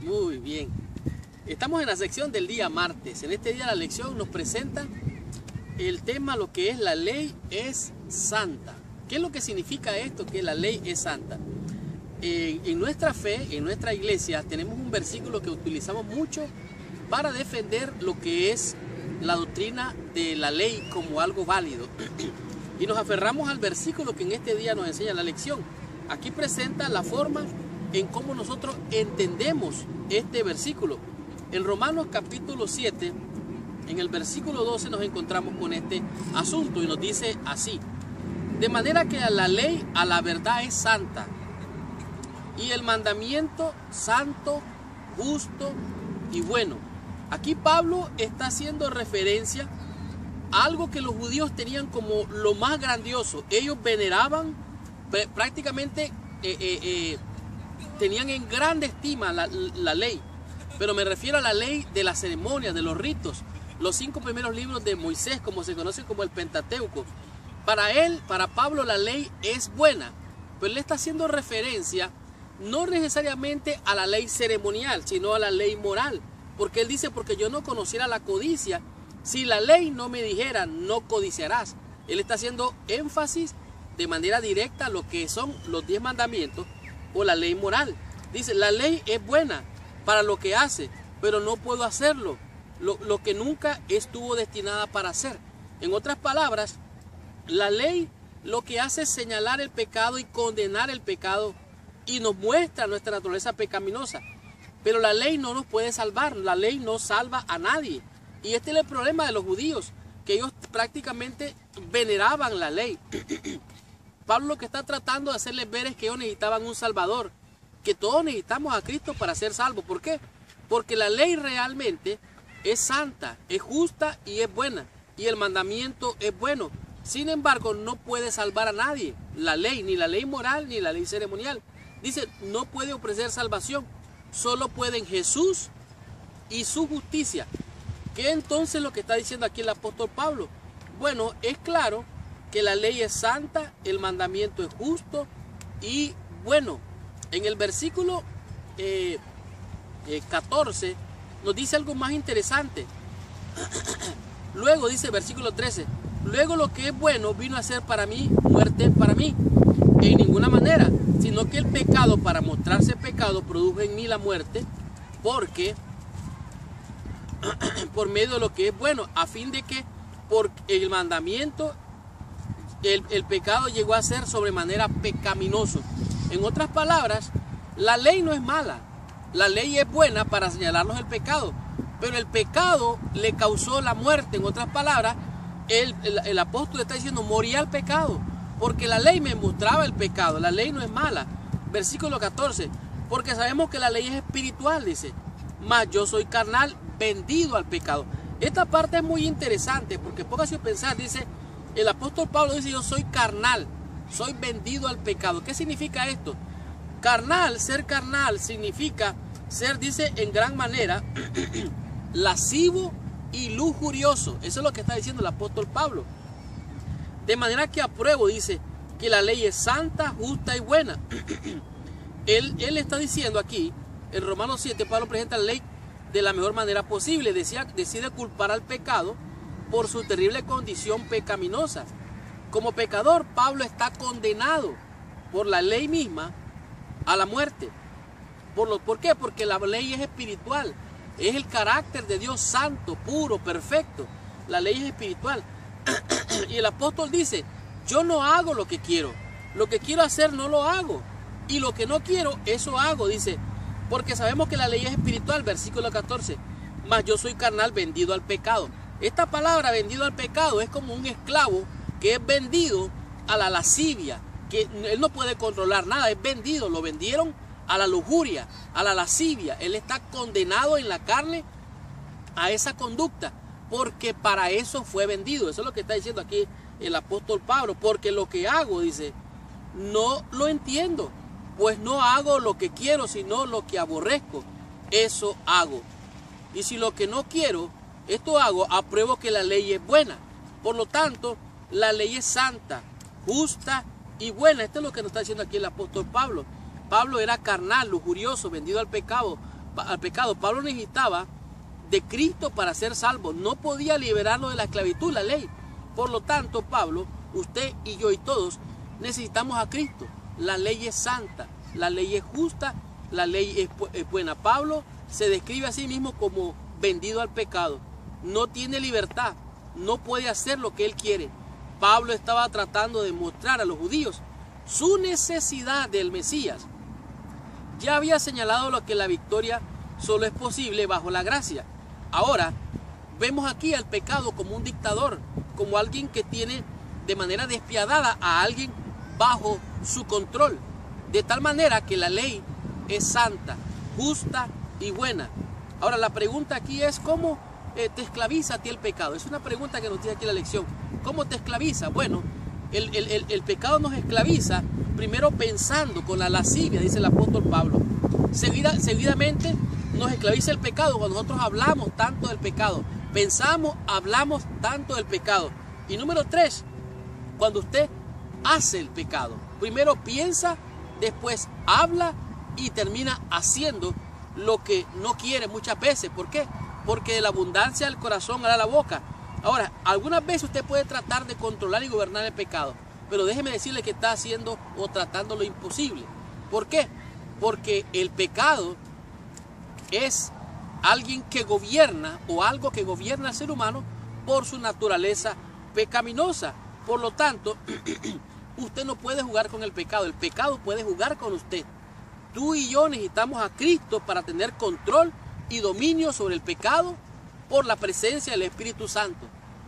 Muy bien. Estamos en la sección del día martes. En este día la lección nos presenta el tema, lo que es la ley es santa. ¿Qué es lo que significa esto, que la ley es santa? En nuestra fe, en nuestra iglesia, tenemos un versículo que utilizamos mucho para defender lo que es la doctrina de la ley como algo válido. Y nos aferramos al versículo que en este día nos enseña la lección. Aquí presenta la forma en cómo nosotros entendemos este versículo. En Romanos capítulo 7, en el versículo 12 nos encontramos con este asunto y nos dice así: de manera que la ley a la verdad es santa, y el mandamiento santo, justo y bueno. Aquí Pablo está haciendo referencia a algo que los judíos tenían como lo más grandioso. Ellos veneraban, prácticamente tenían en grande estima la ley. Pero me refiero a la ley de las ceremonias, de los ritos. Los 5 primeros libros de Moisés, como se conoce como el Pentateuco. Para Pablo la ley es buena, pero él está haciendo referencia no necesariamente a la ley ceremonial, sino a la ley moral. Porque él dice, porque yo no conociera la codicia, si la ley no me dijera, no codiciarás. Él está haciendo énfasis de manera directa a lo que son los 10 mandamientos o la ley moral. Dice, la ley es buena para lo que hace, pero no puedo hacerlo, lo que nunca estuvo destinada para hacer. En otras palabras, la ley lo que hace es señalar el pecado y condenar el pecado y nos muestra nuestra naturaleza pecaminosa. Pero la ley no nos puede salvar, la ley no salva a nadie. Y este es el problema de los judíos, que ellos prácticamente veneraban la ley. Pablo lo que está tratando de hacerles ver es que ellos necesitaban un salvador, que todos necesitamos a Cristo para ser salvos. ¿Por qué? Porque la ley realmente es santa, es justa y es buena, y el mandamiento es bueno. Sin embargo, no puede salvar a nadie, la ley, ni la ley moral, ni la ley ceremonial. Dice, no puede ofrecer salvación, solo pueden Jesús y su justicia. ¿Qué entonces lo que está diciendo aquí el apóstol Pablo? Bueno, es claro que la ley es santa, el mandamiento es justo y bueno. En el versículo 14 nos dice algo más interesante. Luego dice versículo 13, luego lo que es bueno vino a ser para mí muerte para mí, en ninguna manera, sino que el pecado, para mostrarse pecado, produjo en mí la muerte, porque por medio de lo que es bueno, a fin de que por el mandamiento el pecado llegó a ser sobremanera pecaminoso. En otras palabras, la ley no es mala, la ley es buena para señalarnos el pecado, pero el pecado le causó la muerte. En otras palabras, el apóstol está diciendo, moría el pecado, porque la ley me mostraba el pecado, la ley no es mala. Versículo 14, porque sabemos que la ley es espiritual, dice, mas yo soy carnal, vendido al pecado. Esta parte es muy interesante, porque póngase a pensar, dice, el apóstol Pablo dice, yo soy carnal, soy vendido al pecado. ¿Qué significa esto? Carnal, ser carnal significa ser, dice, en gran manera lascivo y lujurioso. Eso es lo que está diciendo el apóstol Pablo. De manera que apruebo, dice, que la ley es santa, justa y buena. Él está diciendo aquí, en Romanos 7, Pablo presenta la ley de la mejor manera posible. Decide culpar al pecado por su terrible condición pecaminosa. Como pecador, Pablo está condenado por la ley misma a la muerte. ¿Por qué? Porque la ley es espiritual. Es el carácter de Dios santo, puro, perfecto. La ley es espiritual. Y el apóstol dice, yo no hago lo que quiero. Lo que quiero hacer no lo hago. Y lo que no quiero, eso hago, dice. Porque sabemos que la ley es espiritual, versículo 14. Mas yo soy carnal, vendido al pecado. Esta palabra, vendido al pecado, es como un esclavo que es vendido a la lascivia, que él no puede controlar nada, es vendido, lo vendieron a la lujuria, a la lascivia. Él está condenado en la carne a esa conducta, porque para eso fue vendido. Eso es lo que está diciendo aquí el apóstol Pablo, porque lo que hago, dice, no lo entiendo, pues no hago lo que quiero, sino lo que aborrezco, eso hago. Y si lo que no quiero, esto hago, apruebo que la ley es buena. Por lo tanto, la ley es santa, justa y buena. Esto es lo que nos está diciendo aquí el apóstol Pablo. Pablo era carnal, lujurioso, vendido al pecado, al pecado. Pablo necesitaba de Cristo para ser salvo. No podía liberarlo de la esclavitud, la ley. Por lo tanto, Pablo, usted y yo y todos necesitamos a Cristo. La ley es santa, la ley es justa, la ley es buena. Pablo se describe a sí mismo como vendido al pecado. No tiene libertad, no puede hacer lo que él quiere. Pablo estaba tratando de mostrar a los judíos su necesidad del Mesías. Ya había señalado lo que la victoria solo es posible bajo la gracia. Ahora vemos aquí al pecado como un dictador, como alguien que tiene de manera despiadada a alguien bajo su control, de tal manera que la ley es santa, justa y buena. Ahora la pregunta aquí es: ¿cómo te esclaviza a ti el pecado? Es una pregunta que nos tiene aquí la lección. ¿Cómo te esclaviza? Bueno, el pecado nos esclaviza primero pensando con la lascivia, dice el apóstol Pablo. Seguidamente nos esclaviza el pecado cuando nosotros hablamos tanto del pecado. Pensamos, hablamos tanto del pecado. Y número 3, cuando usted hace el pecado. Primero piensa, después habla y termina haciendo lo que no quiere muchas veces. ¿Por qué? Porque de la abundancia del corazón hará la boca. Ahora, algunas veces usted puede tratar de controlar y gobernar el pecado, pero déjeme decirle que está haciendo o tratando lo imposible. ¿Por qué? Porque el pecado es alguien que gobierna o algo que gobierna al ser humano por su naturaleza pecaminosa. Por lo tanto, usted no puede jugar con el pecado puede jugar con usted. Tú y yo necesitamos a Cristo para tener control y dominio sobre el pecado por la presencia del Espíritu Santo.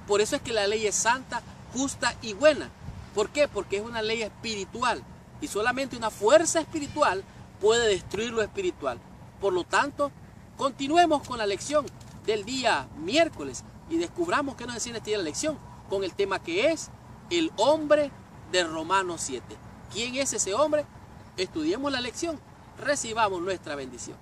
Por eso es que la ley es santa, justa y buena. ¿Por qué? Porque es una ley espiritual y solamente una fuerza espiritual puede destruir lo espiritual. Por lo tanto, continuemos con la lección del día miércoles y descubramos qué nos enseña este día la lección con el tema que es el hombre de Romanos 7. ¿Quién es ese hombre? Estudiemos la lección, recibamos nuestra bendición.